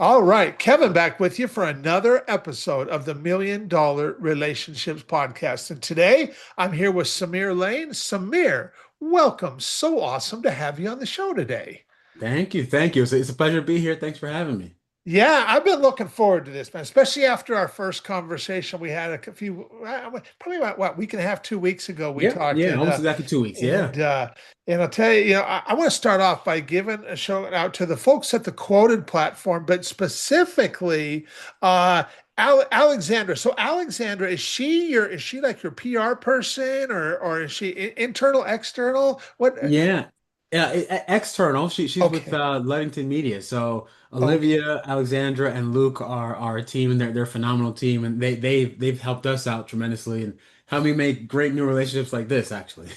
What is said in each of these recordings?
All right, Kevin back with you for another episode of the Million Dollar Relationships Podcast. And today I'm here with Samyr Laine. Samyr, welcome. So awesome to have you on the show today. Thank you. Thank you. It's a pleasure to be here. Thanks for having me. Yeah, I've been looking forward to this, man, especially after our first conversation we had a few, probably about what, week and a half, 2 weeks ago we Yep. talked. Yeah. And Almost exactly 2 weeks. Yeah. and uh, and I'll tell you, I want to start off by giving a shout out to the folks at the Quoted platform, but specifically Alexandra. So Alexandra, is she like your PR person, or is she internal, external? What? Yeah. Yeah. External. She's with Okay. Ludington Media. So Okay. Olivia, Alexandra, and Luke are a team, and they're a phenomenal team, and they've helped us out tremendously and helped me make great new relationships like this, actually.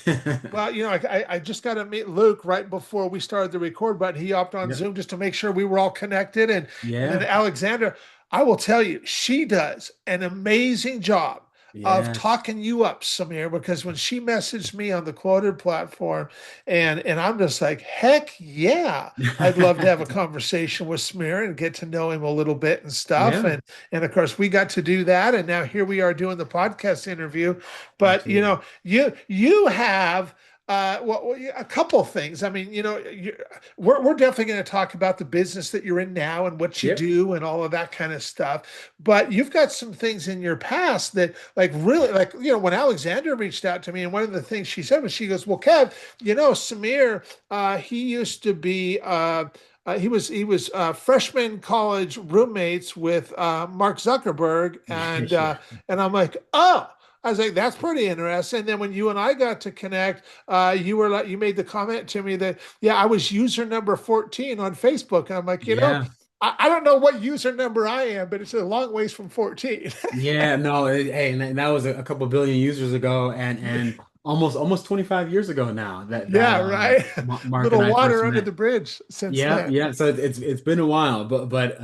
Well, I just got to meet Luke right before we started the record button. He hopped on Yep. Zoom just to make sure we were all connected. And then Yeah. Alexandra, I will tell you, she does an amazing job of Yes. talking you up, Samyr, because when she messaged me on the Quoted platform, and I'm just like, heck yeah, I'd love to have a conversation with Samyr and get to know him a little bit and stuff. Yeah. And of course, we got to do that. And now here we are doing the podcast interview. But Absolutely. you have a couple things. I mean, we're definitely going to talk about the business that you're in now and what you Yep. do and all of that kind of stuff. But you've got some things in your past that, like, really, like, when Alexandra reached out to me, and one of the things she said was, she goes, "Well, Kev, Samyr, he used to be." He was freshman college roommates with Mark Zuckerberg, and Yeah. I'm like, oh. I was like, that's pretty interesting. And then when you and I got to connect, you made the comment to me that, yeah, I was user number 14 on Facebook. And I'm like, Yeah. I don't know what user number I am, but it's a long ways from 14. Yeah, no, hey, and that was a couple billion users ago, and almost 25 years ago now that Yeah, right. Mark and Little I first water under met. the bridge since Yeah, then. yeah. So it's been a while, but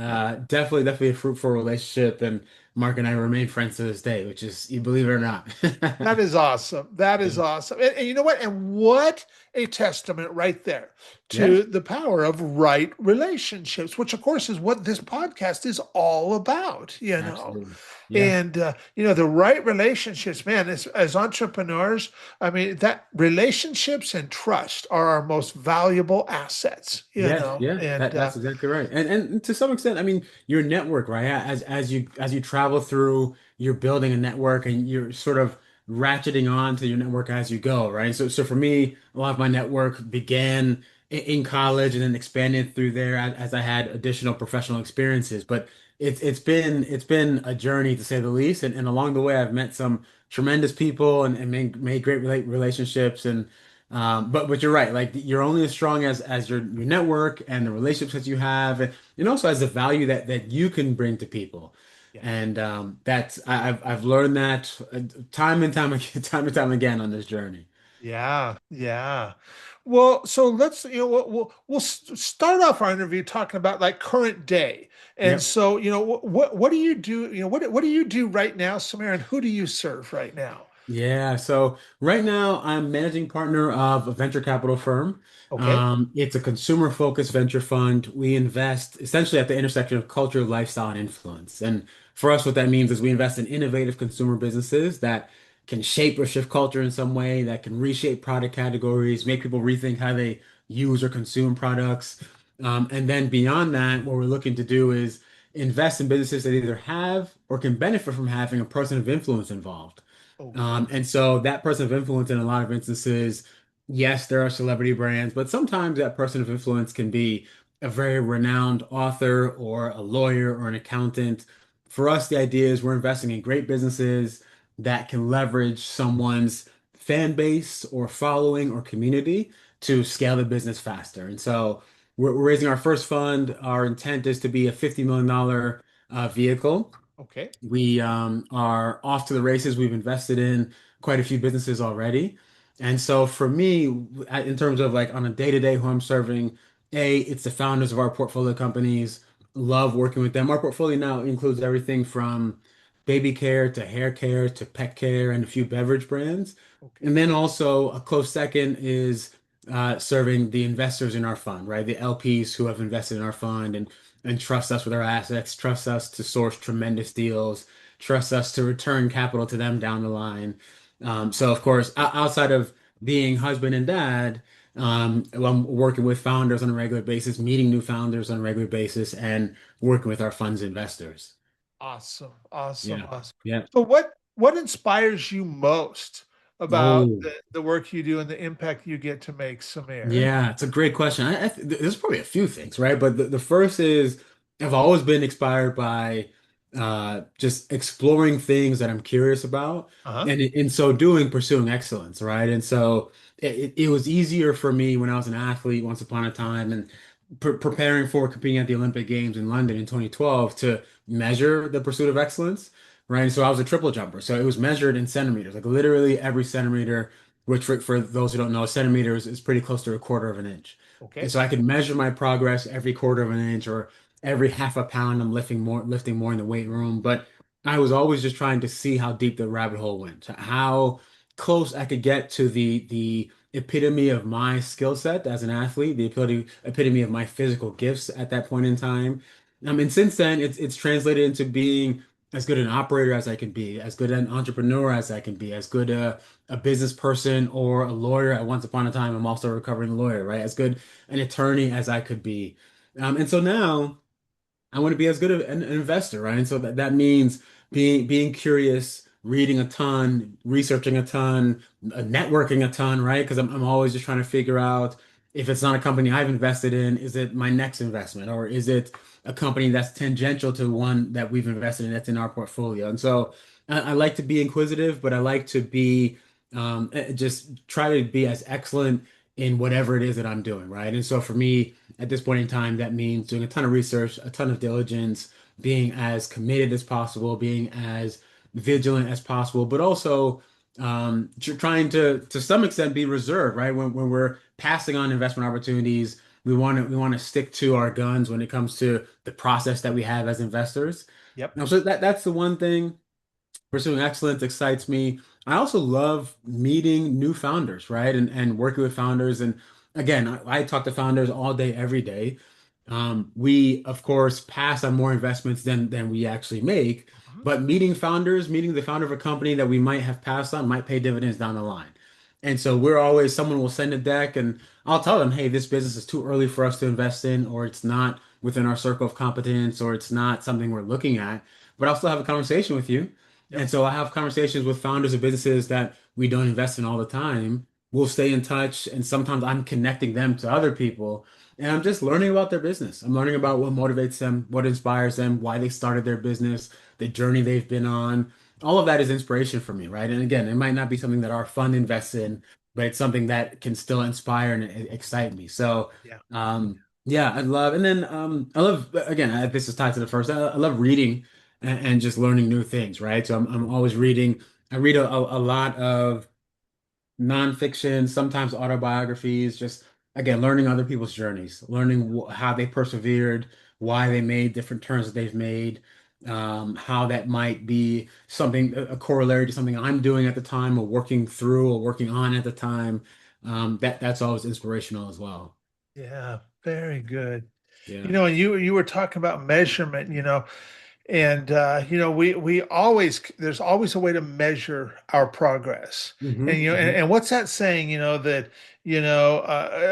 definitely a fruitful relationship, and Mark and I remain friends to this day, which is, you believe it or not. That is awesome. That is awesome. And you know what? And what a testament right there Yeah, to the power of right relationships, which of course is what this podcast is all about. absolutely. Yeah. And the right relationships, man, as entrepreneurs, I mean, that relationships and trust are our most valuable assets, Yes, yeah, and that's exactly right. And to some extent, I mean, your network, right? As you travel through, you're building a network and you're sort of ratcheting on to your network as you go, right? So for me, a lot of my network began in college and then expanded through there as I had additional professional experiences. But it's been a journey to say the least. And along the way, I've met some tremendous people and made great relationships. But you're right. Like, you're only as strong as your network and the relationships that you have, and also as the value that you can bring to people. yeah. And I've learned that time and time again, time and time again on this journey. Yeah, yeah. Well, so let's start off our interview talking about like current day. And Yep. so, what do you do? What do you do right now, Samir, and who do you serve right now? Yeah, so right now I'm managing partner of a venture capital firm. Okay. It's a consumer-focused venture fund. We invest essentially at the intersection of culture, lifestyle, and influence. And for us, what that means is we invest in innovative consumer businesses that can shape or shift culture in some way, that can reshape product categories, make people rethink how they use or consume products. And then beyond that, what we're looking to do is invest in businesses that either have or can benefit from having a person of influence involved. Okay. And so that person of influence in a lot of instances, yes, there are celebrity brands, but sometimes that person of influence can be a very renowned author or a lawyer or an accountant. For us, the idea is we're investing in great businesses that can leverage someone's fan base or following or community to scale the business faster. And so we're raising our first fund. Our intent is to be a $50 million vehicle. Okay. We are off to the races. We've invested in quite a few businesses already. And so for me, in terms of like on a day-to-day who I'm serving, it's the founders of our portfolio companies. Love working with them. Our portfolio now includes everything from baby care to hair care to pet care and a few beverage brands. Okay. And then also a close second is serving the investors in our fund, right? The LPs who have invested in our fund and trust us with our assets, trust us to source tremendous deals, trust us to return capital to them down the line. So of course, outside of being husband and dad, I'm working with founders on a regular basis, meeting new founders on a regular basis, and working with our fund's investors. Awesome, awesome, Yeah. awesome. Yeah. So what inspires you most about Oh. the work you do and the impact you get to make, Samir? Yeah, it's a great question. There's probably a few things, right? But the first is I've always been inspired by just exploring things that I'm curious about, Uh-huh. and in so doing, pursuing excellence, right? And so it was easier for me when I was an athlete once upon a time and preparing for competing at the Olympic Games in London in 2012 to measure the pursuit of excellence, right? And so I was a triple jumper, so it was measured in centimeters, like literally every centimeter, which for those who don't know, a centimeter is pretty close to a quarter of an inch. And Okay. so I could measure my progress every quarter of an inch or every half a pound I'm lifting more in the weight room. But I was always just trying to see how deep the rabbit hole went, how close I could get to the epitome of my skill set as an athlete, the epitome of my physical gifts at that point in time. And since then, it's translated into being as good an operator as I can be, as good an entrepreneur as I can be, as good a business person or a lawyer. At once upon a time, I'm also a recovering lawyer, right? As good an attorney as I could be. And so now I want to be as good an investor, right? And so that means being curious, reading a ton, researching a ton, networking a ton, right? Because I'm always just trying to figure out if it's not a company I've invested in, is it my next investment, or is it a company that's tangential to one that we've invested in that's in our portfolio? And so I like to be inquisitive, but I like to be just try to be as excellent in whatever it is that I'm doing, right? And so for me, at this point in time, that means doing a ton of research, a ton of diligence, being as committed as possible, being as vigilant as possible, but also trying to some extent be reserved, right? When we're passing on investment opportunities, we want to stick to our guns when it comes to the process that we have as investors. Yep. Now, so that's the one thing. Pursuing excellence excites me. I also love meeting new founders, right? And working with founders. And again, I talk to founders all day, every day. We, of course, pass on more investments than we actually make. Mhm. But meeting founders, meeting the founder of a company that we might have passed on might pay dividends down the line. And so we're always, someone will send a deck and I'll tell them, hey, this business is too early for us to invest in, or it's not within our circle of competence, or it's not something we're looking at. But I'll still have a conversation with you. And Yep. so I have conversations with founders of businesses that we don't invest in all the time. We'll stay in touch, and sometimes I'm connecting them to other people, and I'm just learning about their business. I'm learning about what motivates them, what inspires them, why they started their business, the journey they've been on. All of that is inspiration for me, right? And again, it might not be something that our fund invests in, but it's something that can still inspire and excite me. So, Yeah. yeah, and then I love again. This is tied to the first. I love reading and just learning new things, right? So I'm always reading. I read a lot of nonfiction, sometimes autobiographies, just again, learning other people's journeys, learning how they persevered, why they made different turns that they've made, how that might be something, a corollary to something I'm doing at the time or working through or working on at the time. That's always inspirational as well. Yeah. Very good. Yeah. And you were talking about measurement, and we always there's always a way to measure our progress. And Hmm. Hmm. and what's that saying, that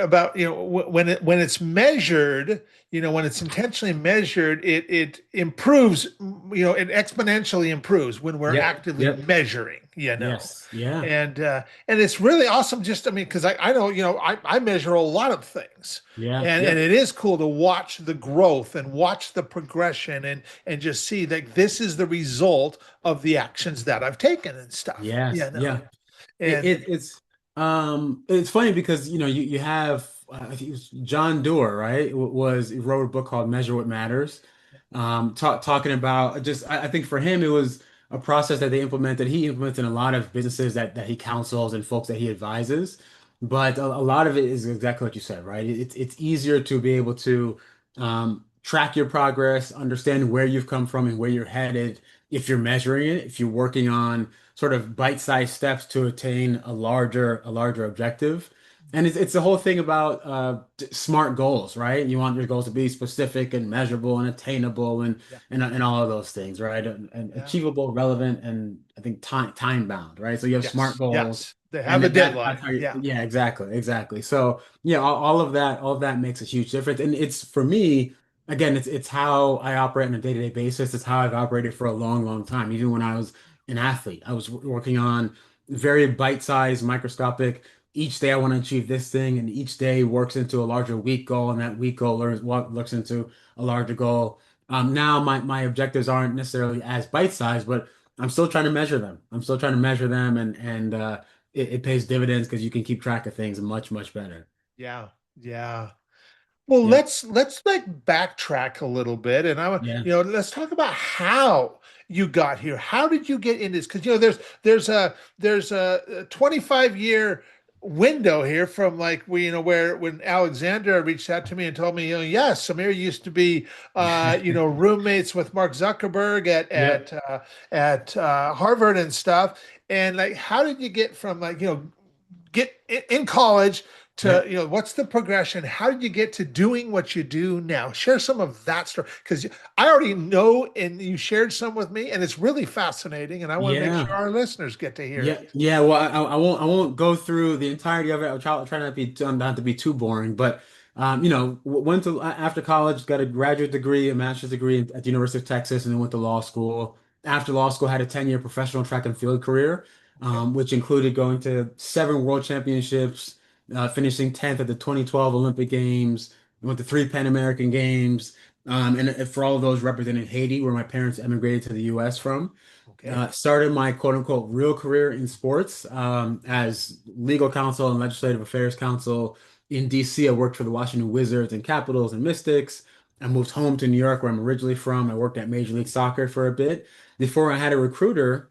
about when it's measured, when it's intentionally measured, it improves, it exponentially improves when we're Yep. actively Yep. measuring. Yes. Yeah. And it's really awesome. Just, I mean, because I know, I measure a lot of things, Yeah. and Yep. it is cool to watch the growth and watch the progression, and just see that this is the result of the actions that I've taken and stuff. Yes. Yeah, no. Yeah. And It's funny because you have I think it was John Doerr, right? He wrote a book called Measure What Matters, talking about just I think for him it was a process that they implemented. He implemented in a lot of businesses that he counsels and folks that he advises, but a lot of it is exactly what you said, right? It's easier to be able to track your progress, understand where you've come from and where you're headed if you're measuring it, if you're working on sort of bite-sized steps to attain a larger objective. And it's the whole thing about smart goals, right? You want your goals to be specific and measurable and attainable Yeah. and all of those things, right? And Yeah. achievable, relevant, and I think time bound, right? So you have smart Yes. goals, Yes. They and have a that's deadline. how you, Yeah. yeah, exactly. So yeah, all of that makes a huge difference. And it's for me, again, it's how I operate on a day-to-day basis. It's how I've operated for a long time. Even when I was an athlete, I was working on very bite-sized, microscopic each day I want to achieve this thing, and each day works into a larger week goal, and that week goal learns what looks into a larger goal. Now my objectives aren't necessarily as bite-sized, but I'm still trying to measure them. I'm still trying to measure them, and it pays dividends because you can keep track of things much better. Yeah. Yeah. Well, Yeah, let's like backtrack a little bit, and yeah, let's talk about how you got here. How did you get into this? Because there's a 25-year window here from like we where when Alexander reached out to me and told me, yes, Samyr used to be roommates with Mark Zuckerberg yep, at Harvard and stuff. And like, how did you get from like get in college to yep. what's the progression? How did you get to doing what you do now? Share some of that story because I already know and you shared some with me, and it's really fascinating, and I want to make sure Yeah. our listeners get to hear Yeah, it. yeah. Well, I won't go through the entirety of it. I'll try not to be too boring. But went to after college, got a graduate degree, a master's degree at the University of Texas, and then went to law school. After law school, had a 10-year professional track and field career, Okay. which included going to 7 world championships, finishing 10th at the 2012 Olympic Games. Went to 3 Pan American Games, and for all of those represented Haiti, where my parents emigrated to the U.S. from. Okay. Started my quote unquote real career in sports as legal counsel and legislative affairs counsel in DC. I worked for the Washington Wizards and Capitals and Mystics. I moved home to New York, where I'm originally from. I worked at Major League Soccer for a bit before I had a recruiter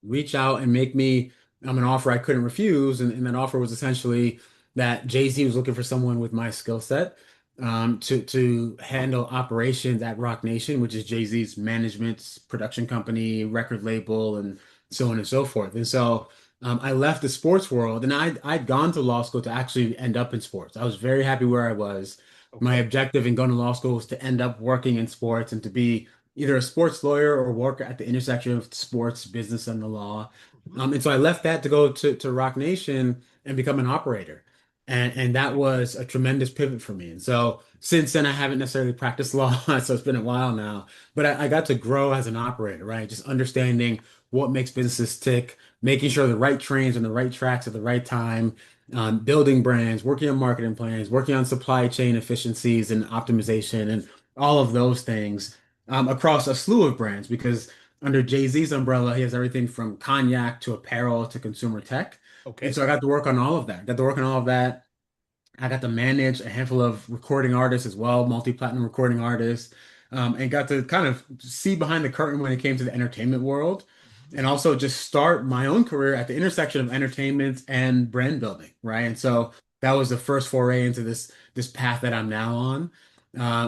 reach out and make me an offer I couldn't refuse. And that offer was essentially that Jay-Z was looking for someone with my skill set to handle operations at Rock Nation, which is Jay-Z's management, production company, record label, and so on and so forth. And so I left the sports world, and I'd gone to law school to actually end up in sports. I was very happy where I was. My Okay. objective in going to law school was to end up working in sports and to be either a sports lawyer or work at the intersection of sports, business, and the law. Mhm. And so I left that to go to Rock Nation and become an operator. And that was a tremendous pivot for me. And so since then, I haven't necessarily practiced law, so it's been a while now. But I got to grow as an operator, right? Just understanding what makes businesses tick, making sure the right trains on the right tracks at the right time, building brands, working on marketing plans, working on supply chain efficiencies and optimization, and all of those things across a slew of brands because under Jay-Z's umbrella, he has everything from cognac to apparel to consumer tech. And Okay. so I got to work on all of that. Got to work on all of that. I got to manage a handful of recording artists as well, multi-platinum recording artists, and got to kind of see behind the curtain when it came to the entertainment world, Mhm. and also just start my own career at the intersection of entertainment and brand building, right? And so that was the first foray into this path that I'm now on.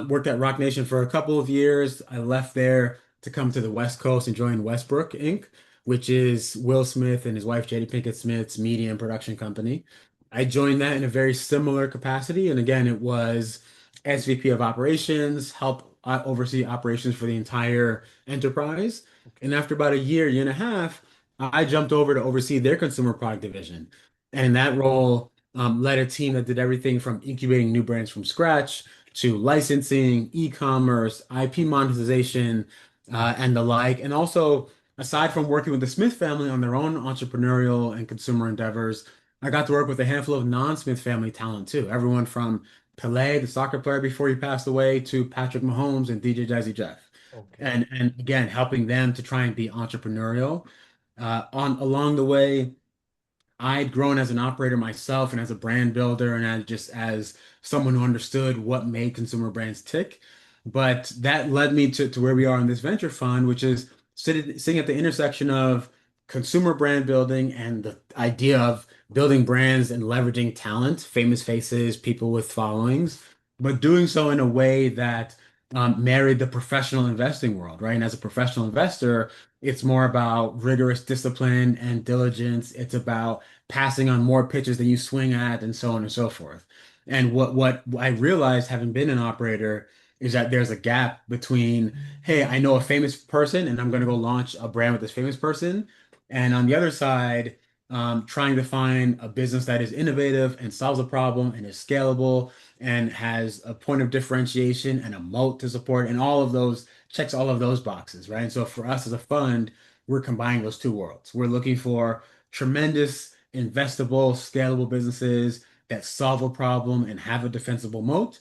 Worked at Rock Nation for a couple of years. I left there to come to the West Coast and join Westbrook Inc., which is Will Smith and his wife Jada Pinkett Smith's media and production company. I joined that in a very similar capacity. And again, it was SVP of operations, help oversee operations for the entire enterprise. And Okay. after about a year and a half, I jumped over to oversee their consumer product division. And in that role, led a team that did everything from incubating new brands from scratch to licensing, e-commerce, IP monetization, and the like. And also, aside from working with the Smith family on their own entrepreneurial and consumer endeavors, I got to work with a handful of non-Smith family talent too. Everyone from Pelé, the soccer player before he passed away, to Patrick Mahomes and DJ Jazzy Jeff. Okay. And again, helping them to try and be entrepreneurial. On along the way, I'd grown as an operator myself and as a brand builder and as just as someone who understood what made consumer brands tick. But that led me to where we are in this venture fund, which is sitting at the intersection of consumer brand building and the idea of building brands and leveraging talent, famous faces, people with followings, but doing so in a way that married the professional investing world, right? And as a professional investor, it's more about rigorous discipline and diligence. It's about passing on more pitches than you swing at, and so on and so forth. And what I realized, having been an operator, is that there's a gap between, hey, I know a famous person, and I'm going to go launch a brand with this famous person, and on the other side, trying to find a business that is innovative and solves a problem and is scalable and has a point of differentiation and a moat to support, and all of those checks all of those boxes, right? And so for us as a fund, we're combining those two worlds. We're looking for tremendous, investable, scalable businesses that solve a problem and have a defensible moat.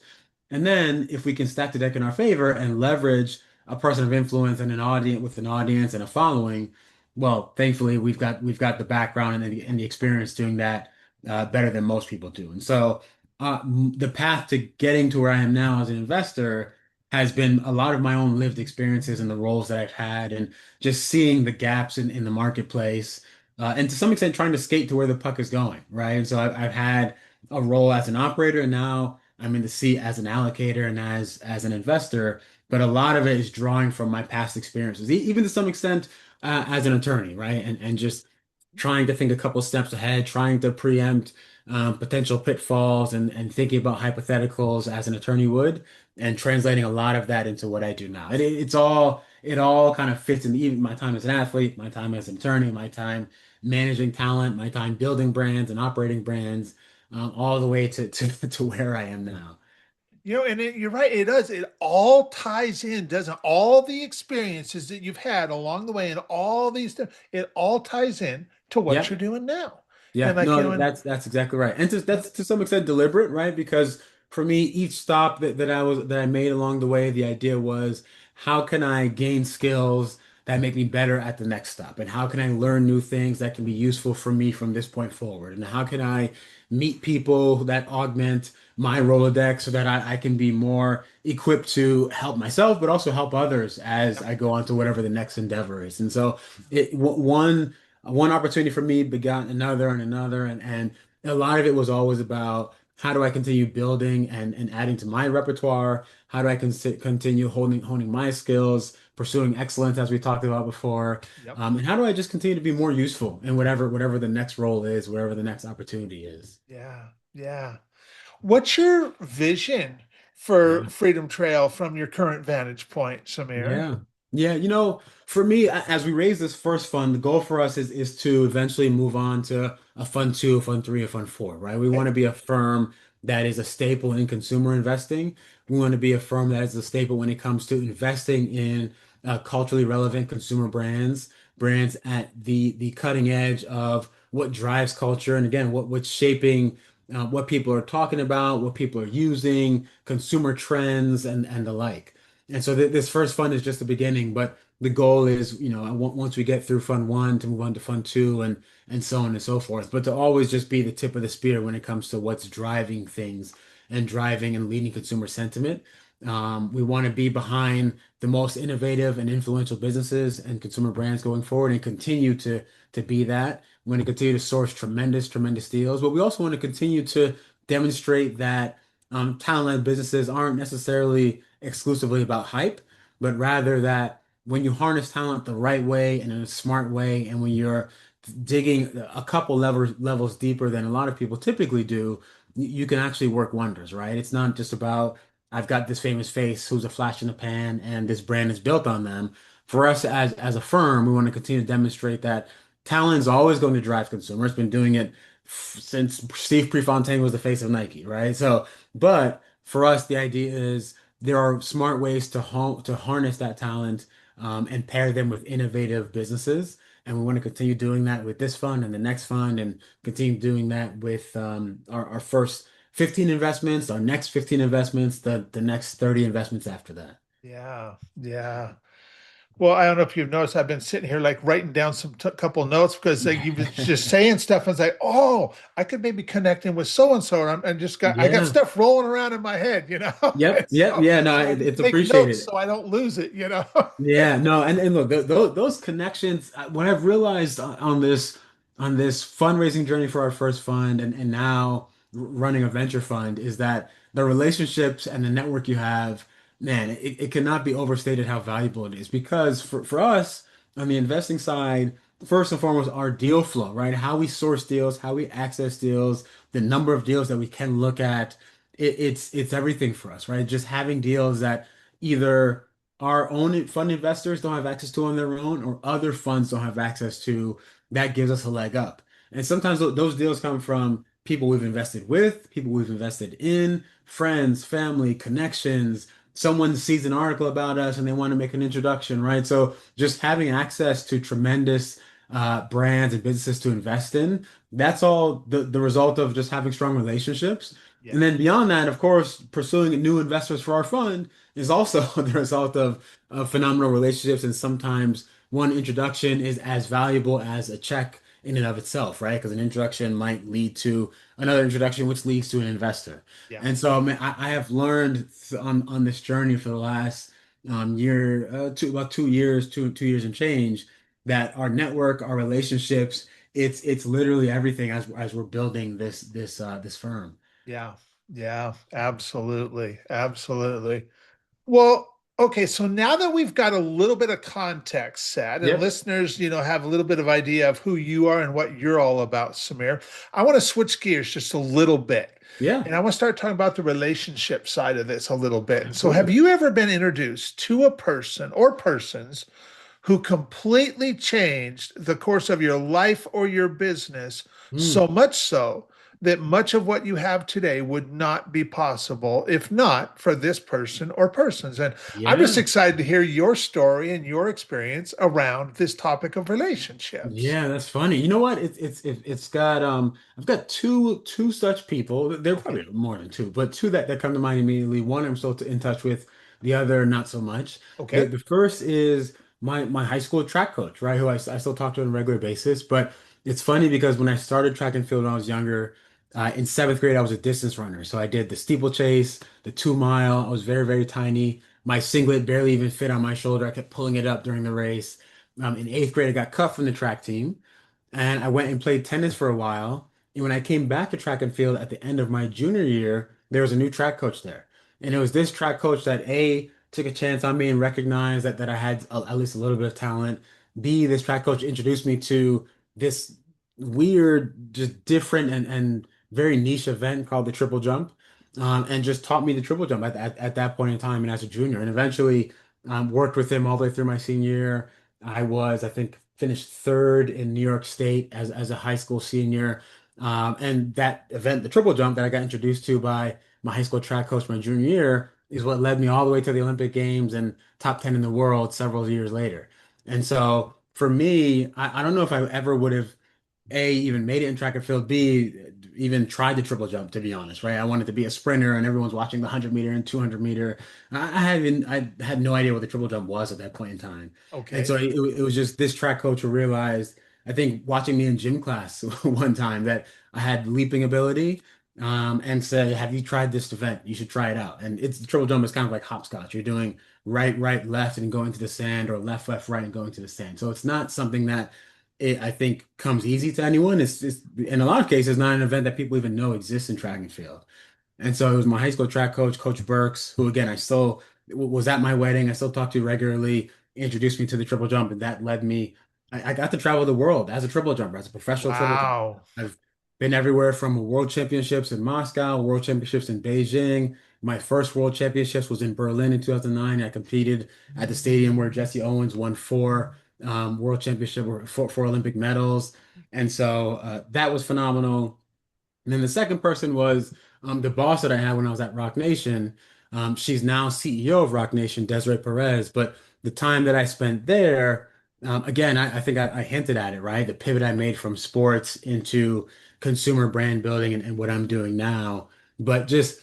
And then if we can stack the deck in our favor and leverage a person of influence and an audience with an audience and a following, well, thankfully we've got the background and the experience doing that better than most people do. And so the path to getting to where I am now as an investor has been a lot of my own lived experiences and the roles that I've had, and just seeing the gaps in the marketplace, and to some extent trying to skate to where the puck is going, right? And so I've had a role as an operator, and now I'm in the seat as an allocator and as an investor. But a lot of it is drawing from my past experiences, even to some extent as an attorney, right? And just trying to think a couple steps ahead, trying to preempt potential pitfalls and thinking about hypotheticals as an attorney would, and translating a lot of that into what I do now. It all kind of fits in even my time as an athlete, my time as an attorney, my time managing talent, my time building brands and operating brands, all the way to where I am now. And you're right. It does. It all ties in, doesn't it? All the experiences that you've had along the way, and all these, it all ties in to what Yeah. you're doing now. And Yeah, like, no, and that's exactly right. And yep, that's to some extent deliberate, right? Because for me, each stop that I made along the way, the idea was, how can I gain skills that make me better at the next stop? And how can I learn new things that can be useful for me from this point forward? And how can I meet people that augment my Rolodex so that I can be more equipped to help myself, but also help others as yep, I go on to whatever the next endeavor is. And so one opportunity for me begot another and another, and a lot of it was always about, how do I continue building and adding to my repertoire? How do I continue honing my skills, pursuing excellence as we talked about before? yep. And how do I just continue to be more useful in whatever the next role is, whatever the next opportunity is? Yeah, yeah. What's your vision for Yeah. Freedom Trail from your current vantage point, Samir? Yeah. Yeah, for me, as we raise this first fund, the goal for us is to eventually move on to a fund two, a fund three, a fund four, right? We Okay. want to be a firm that is a staple in consumer investing. We want to be a firm that is a staple when it comes to investing in culturally relevant consumer brands, brands at the cutting edge of what drives culture, and again, what's shaping what people are talking about, what people are using, consumer trends, and the like. And so this first fund is just the beginning, but the goal is, once we get through fund one, to move on to fund two, and so on and so forth. But to always just be the tip of the spear when it comes to what's driving things and driving and leading consumer sentiment. We want to be behind the most innovative and influential businesses and consumer brands going forward, and continue to be that. We want to continue to source tremendous, tremendous deals, but we also want to continue to demonstrate that talent-led businesses aren't necessarily exclusively about hype, but rather that when you harness talent the right way and in a smart way, and when you're digging a couple levels deeper than a lot of people typically do, you can actually work wonders, right? It's not just about, I've got this famous face who's a flash in the pan and this brand is built on them. For us as a firm, we want to continue to demonstrate that talent is always going to drive consumers. Been doing it since Steve Prefontaine was the face of Nike, right? So, but for us, the idea is there are smart ways to harness that talent, and pair them with innovative businesses. And we want to continue doing that with this fund and the next fund, and continue doing that with our first 15 investments, our next 15 investments, the next 30 investments after that. Yeah, yeah. Well, I don't know if you've noticed, I've been sitting here like writing down some couple notes because like you've been just saying stuff. And it's like, oh, I could maybe connect in with so and so, and just I got Yeah. stuff rolling around in my head, Yep. And Yep. so Yeah. No, I need to it's take notes appreciated. so I don't lose it. Yeah, no, and look, those connections. What I've realized on this fundraising journey for our first fund, and now running a venture fund, is that the relationships and the network you have Man, it cannot be overstated how valuable it is because for us on the investing side, first and foremost, our deal flow, right? How we source deals, how we access deals, the number of deals that we can look at, it's everything for us, right? Just having deals that either our own fund investors don't have access to on their own or other funds don't have access to, that gives us a leg up. And sometimes those deals come from people we've invested with, people we've invested in, friends, family, connections. Someone sees an article about us and they want to make an introduction, right? So just having access to tremendous brands and businesses to invest in, that's all the result of just having strong relationships. Yeah. And then beyond that, of course, pursuing new investors for our fund is also the result of phenomenal relationships. And sometimes one introduction is as valuable as a check in and of itself, right? Because an introduction might lead to another introduction, which leads to an investor. Yeah. And so, man, I have learned on this journey for the last year, about 2 years, two years and change, that our network, our relationships, it's literally everything as we're building this firm. Yeah. Yeah. Absolutely. Absolutely. Well, okay, so now that we've got a little bit of context set and Yep. listeners, have a little bit of idea of who you are and what you're all about, Samyr, I want to switch gears just a little bit. Yeah, And I want to start talking about the relationship side of this a little bit. And so, have absolutely. you ever been introduced to a person or persons who completely changed the course of your life or your business, Mm, so much so that much of what you have today would not be possible if not for this person or persons? And I'm just yeah. excited to hear your story and your experience around this topic of relationships. Yeah, that's funny. You know what? It's got I've got two such people. There are Okay. probably more than two, but two that come to mind immediately. One I'm still in touch with, the other not so much. The Okay. the first is my high school track coach, right? Who I still talk to on a regular basis. But it's funny because when I started track and field when I was younger, in seventh grade I was a distance runner. So I did the steeplechase, the 2 mile. I was very, very tiny. My singlet barely even fit on my shoulder. I kept pulling it up during the race. In eighth grade, I got cut from the track team, and I went and played tennis for a while. And when I came back to track and field at the end of my junior year, there was a new track coach there, and it was this track coach that A took a chance on me and recognized that I had at least a little bit of talent. B, this track coach introduced me to this weird, just different and very niche event called the triple jump, and just taught me the triple jump at that point in time and as a junior, and eventually worked with him all the way through my senior year. I think, finished third in New York State as a high school senior. And that event, the triple jump that I got introduced to by my high school track coach my junior year, is what led me all the way to the Olympic Games and top 10 in the world several years later. And so for me, I don't know if I ever would have a, even made it in track and field. B, even tried the triple jump, to be honest, right? I wanted to be a sprinter and everyone's watching the 100 meter and 200 meter. I had no idea what the triple jump was at that point in time. And so Okay. it was just this track coach who realized, I think watching me in gym class one time, that I had leaping ability, and said, have you tried this event? You should try it out. And it's the triple jump is kind of like hopscotch. You're doing right, right, left and going to the sand, or left, left, right and going to the sand. So it's not something that I think comes easy to anyone. It's in a lot of cases not an event that people even know exists in track and field. And so it was my high school track coach, Coach Burks, who again I still was at my wedding. I still talk to regularly. Introduced me to the triple jump, and that led me. I got to travel the world as a triple jumper, as a professional triple jumper. Wow. I've been everywhere from world championships in Moscow, world championships in Beijing. My first world championships was in Berlin in 2009. I competed at the stadium where Jesse Owens won four world championship or four Olympic medals. And so that was phenomenal. And then the second person was the boss that I had when I was at Rock Nation. She's now CEO of Rock Nation, Desiree Perez. But the time that I spent there, again, I think I hinted at it, right? The pivot I made from sports into consumer brand building and what I'm doing now. But just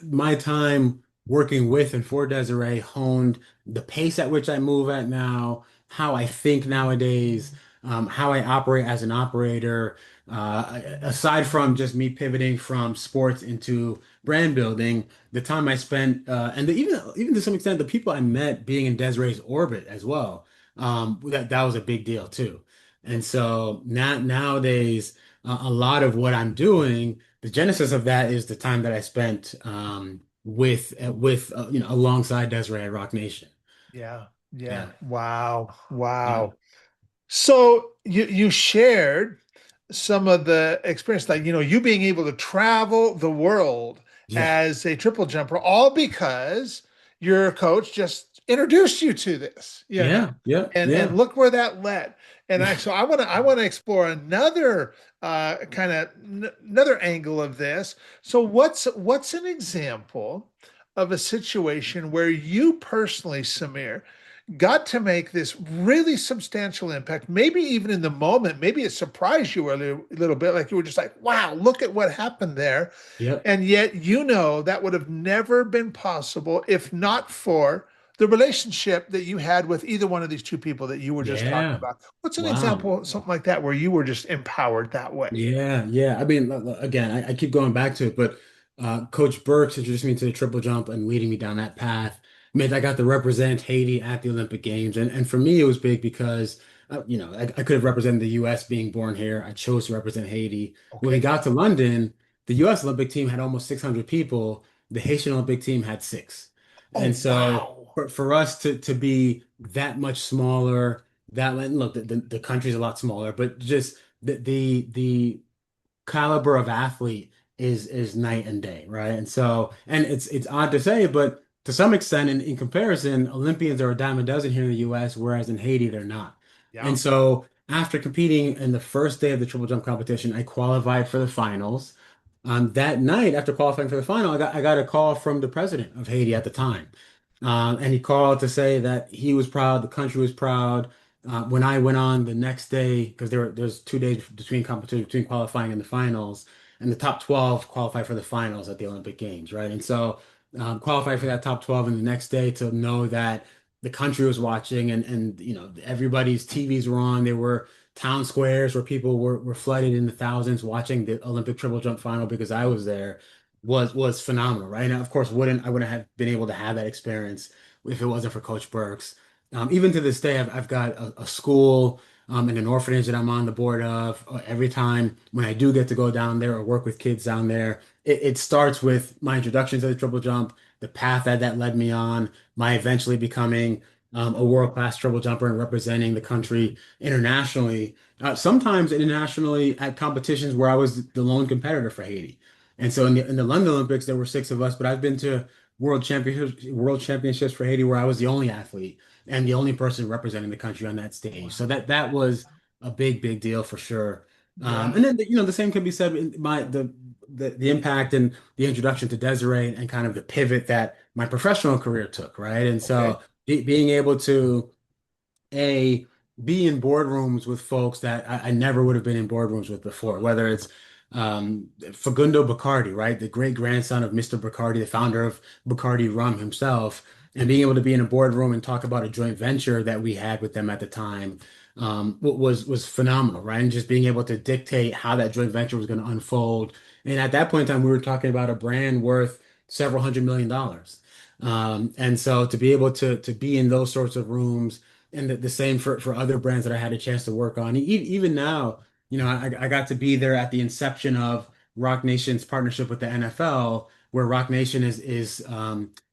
my time working with and for Desiree honed the pace at which I move at now, how I think nowadays, how I operate as an operator. Aside from just me pivoting from sports into brand building, the time I spent, and even to some extent, the people I met being in Desiree's orbit as well, that was a big deal too. And so nowadays, a lot of what I'm doing, the genesis of that is the time that I spent. alongside Desiree at Rock Nation. Yeah. Yeah. Yeah. Wow. Yeah. Wow. So you shared some of the experience, like you being able to travel the world Yeah. as a triple jumper, all because your coach just introduced you to this, Yeah. Yeah. and Yeah. look where that led. And I want to explore another kind of another angle of this. So what's an example of a situation where you personally, Samyr, got to make this really substantial impact, maybe even in the moment, maybe it surprised you a little bit, like you were just like, wow, look at what happened there. Yep. And yet, that would have never been possible if not for the relationship that you had with either one of these two people that you were just talking Yeah. about. What's an Wow. example of something like that where you were just empowered that way? Yeah, yeah. I mean, again, I keep going back to it, but Coach Burks introduced me to the triple jump and leading me down that path meant I got to represent Haiti at the Olympic Games, and for me it was big because I could have represented the U.S. being born here. I chose to represent Haiti. When we Okay. got to London, the U.S. Olympic team had almost 600 people. The Haitian Olympic team had six, Oh, and so wow. for us to be that much smaller, that look the country's a lot smaller, but just the caliber of athlete is night and day, right? And so, and it's odd to say, but to some extent, in comparison, Olympians are a dime a dozen here in the U.S., whereas in Haiti they're not. Yeah. And so, after competing in the first day of the triple jump competition, I qualified for the finals. That night, after qualifying for the final, I got a call from the president of Haiti at the time, and he called to say that he was proud, the country was proud. When I went on the next day, because there's 2 days between competition, between qualifying and the finals, and the top 12 qualify for the finals at the Olympic Games, right? And so qualify for that top 12, and the next day to know that the country was watching, and everybody's TVs were on. There were town squares where people were flooded in the thousands watching the Olympic triple jump final because I was there was phenomenal, right? And of course, I wouldn't have been able to have that experience if it wasn't for Coach Burks. Even to this day, I've got a school and an orphanage that I'm on the board of. Every time when I do get to go down there or work with kids down there, it starts with my introduction to the triple jump, the path that led me on, my eventually becoming a world-class triple jumper and representing the country internationally. Sometimes internationally at competitions where I was the lone competitor for Haiti. And so in the London Olympics, there were six of us, but I've been to world championships for Haiti where I was the only athlete and the only person representing the country on that stage. So Wow. that was a big, big deal for sure. Yeah. And then the same could be said in the impact and the introduction to Desiree and kind of the pivot that my professional career took, right? And Okay. so being able to a be in boardrooms with folks that I never would have been in boardrooms with before, whether it's Facundo Bacardi, right? The great grandson of Mr. Bacardi, the founder of Bacardi Rum himself, and being able to be in a boardroom and talk about a joint venture that we had with them at the time was phenomenal, right? And just being able to dictate how that joint venture was going to unfold. And at that point in time, we were talking about a brand worth several $100 million. And so to be able to be in those sorts of rooms and the same for other brands that I had a chance to work on. Even now, I got to be there at the inception of Rock Nation's partnership with the NFL, where Rock Nation is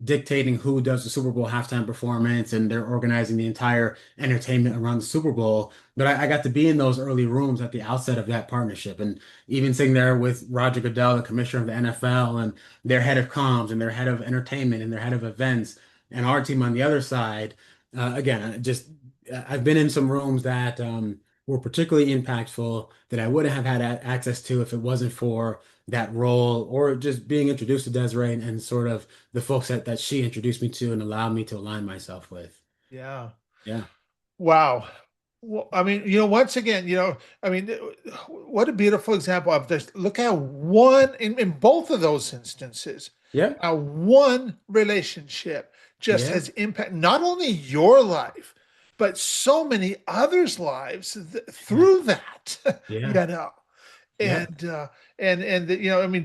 dictating who does the Super Bowl halftime performance, and they're organizing the entire entertainment around the Super Bowl. But I got to be in those early rooms at the outset of that partnership, and even sitting there with Roger Goodell, the commissioner of the NFL, and their head of comms, and their head of entertainment, and their head of events, and our team on the other side again, just I've been in some rooms that were particularly impactful that I wouldn't have had access to if it wasn't for that role or just being introduced to Desiree and sort of the folks that she introduced me to and allowed me to align myself with. Yeah. Yeah. Wow. Well, I mean, once again, I mean, what a beautiful example of this. Look at one in both of those instances, Yeah. how one relationship just Yeah. has impact not only your life, but so many others' lives Yeah. through that, you Yeah. know Yeah. and I mean, I mean,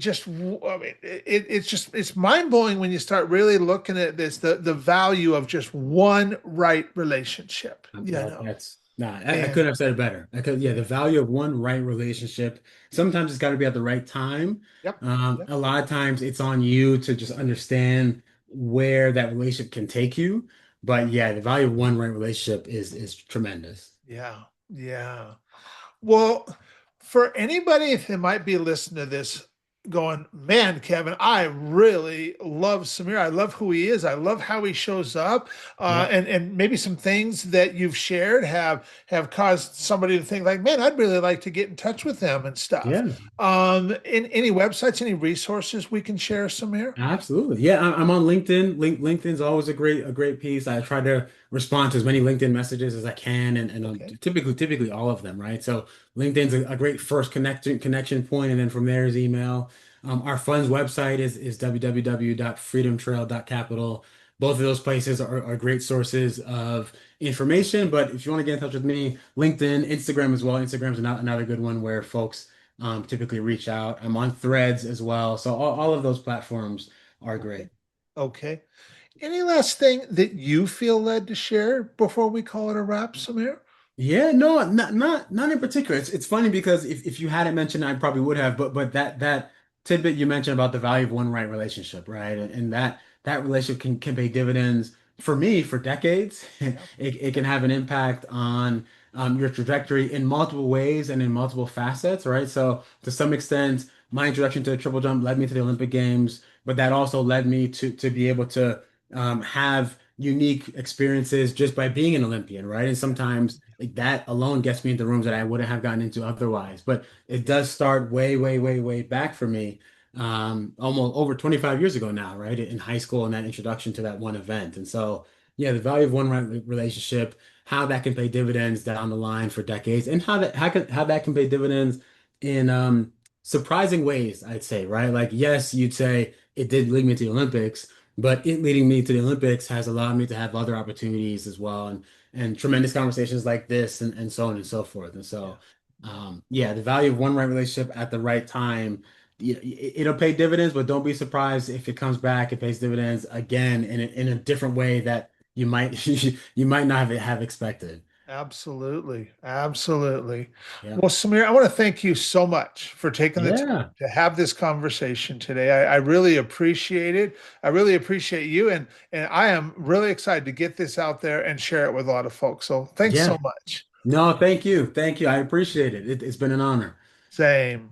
it's mind blowing when you start really looking at this, the value of just one right relationship, That's Nah, I And couldn't have said it better. Yeah, the value of one right relationship. Sometimes it's got to be at the right time. yep, yep, A lot of times it's on you to just understand where that relationship can take you. But yeah, the value of one right relationship is tremendous. yeah, yeah. Well, for anybody that might be listening to this going, man, Kevin, I really love Samyr. I love who he is. I love how he shows up. Yep. And maybe some things that you've shared have caused somebody to think like, man, I'd really like to get in touch with them and stuff. Yeah. In any websites, any resources we can share, Samyr? Absolutely. Yeah, I'm on LinkedIn. LinkedIn's always a great piece. I try to respond to as many LinkedIn messages as I can and Okay. typically all of them, right? So LinkedIn's a great first connection point, and then from there is email. Our fund's website is www.freedomtrail.capital. Both of those places are great sources of information, but if you want to get in touch with me, LinkedIn, Instagram as well. Instagram's another good one where folks typically reach out. I'm on Threads as well. So all of those platforms are Okay. great. Okay. Any last thing that you feel led to share before we call it a wrap, Samir? Yeah, no, not in particular. It's funny because if you hadn't mentioned, I probably would have. But that tidbit you mentioned about the value of one right relationship, right? And that relationship can pay dividends for me for decades. Yeah. It can have an impact on your trajectory in multiple ways and in multiple facets, right? So to some extent, my introduction to the triple jump led me to the Olympic Games, but that also led me to be able to have unique experiences just by being an Olympian, right? And sometimes like that alone gets me into rooms that I wouldn't have gotten into otherwise. But it does start way, way, way, way back for me, almost over 25 years ago now, right? In high school and that introduction to that one event. And so, yeah, the value of one relationship, how that can pay dividends down the line for decades, and how that can pay dividends in surprising ways, I'd say, right? Like, yes, you'd say it did lead me to the Olympics, but it leading me to the Olympics has allowed me to have other opportunities as well, and tremendous conversations like this, and so on and so forth. And Yeah. so, Yeah. yeah, the value of one right relationship at the right time, it'll pay dividends, but don't be surprised if it comes back, it pays dividends again in a different way that you might you might not have expected. Absolutely. Absolutely. Yeah. Well, Samir, I want to thank you so much for taking the time Yeah. to have this conversation today. I really appreciate it. I really appreciate you. And I am really excited to get this out there and share it with a lot of folks. So thanks so Yeah. much. No, thank you. Thank you. I appreciate it. It's been an honor. Same.